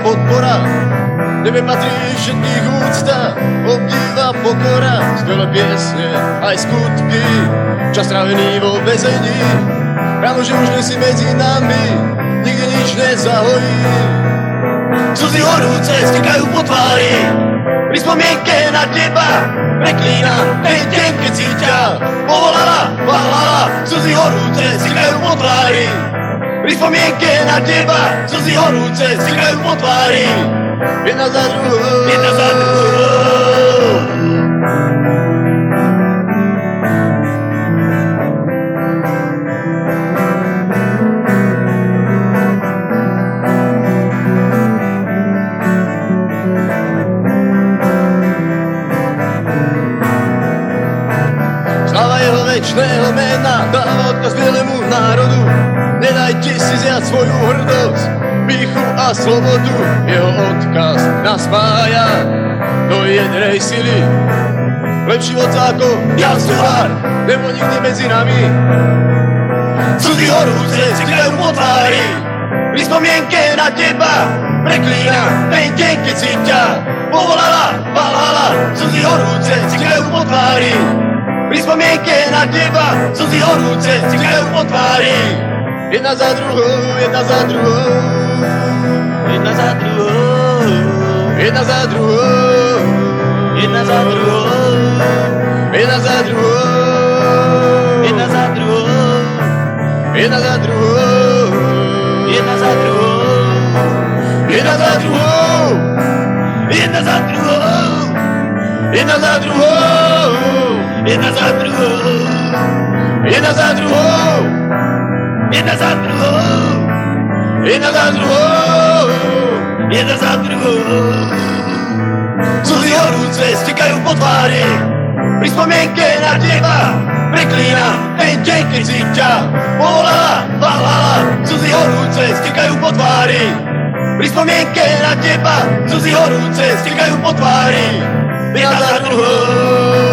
podpora. Tebe patrí všetkých úcta, obdiv a pokora. Skvelé piesne, aj skutky, čas strávený vo väzení. Ráno, že už nie si medzi nami, nikdy nič nezahojí. Slzy horúce stekajú po tvári, pri spomienke na teba preklínam ten deň, keď si ťa povolala, valala. Slzy horúce stekajú po tvári, pri spomienke na teba. Slzy horúce stekajú po tvári, jedna za druhou, jedna za druhou. Večného mena dáva odkaz bielému národu. Nedajte si zjať svoju hrdosť, pýchu a slobodu. Jeho odkaz nás spája do jednej sily. Lepší vodca ako Jan Stolár nebol nikdy medzi nami. Slzy horúce stekajú po tvári, pri spomienke na teba preklínam ten deň, keď si ťa povolala, valhala. Slzy horúce stekajú po tvári, pri spomienke na teba. Slzy horúce stekajú po tvári, jedna za druhou, jedna za druhou, jedna za druhou, jedna za druhou, jedna za druhou, jedna za druhou, jedna za druhou, jedna za druhou, jedna za druhou, jedna za druhou, jedna za druhou, jedna za druhou, jedna za druhou, jedna za druhou, jedna za druhou, jedna za druhou, jedna za druhou. Slzy horúce stekajú po tvári, pri spomienke na teba preklínam ten deň, keď si ťa povolala, valhala. Slzy horúce stekajú po tvári, pri spomienke na teba. Slzy horúce stekajú po tvári, jedna za druhou.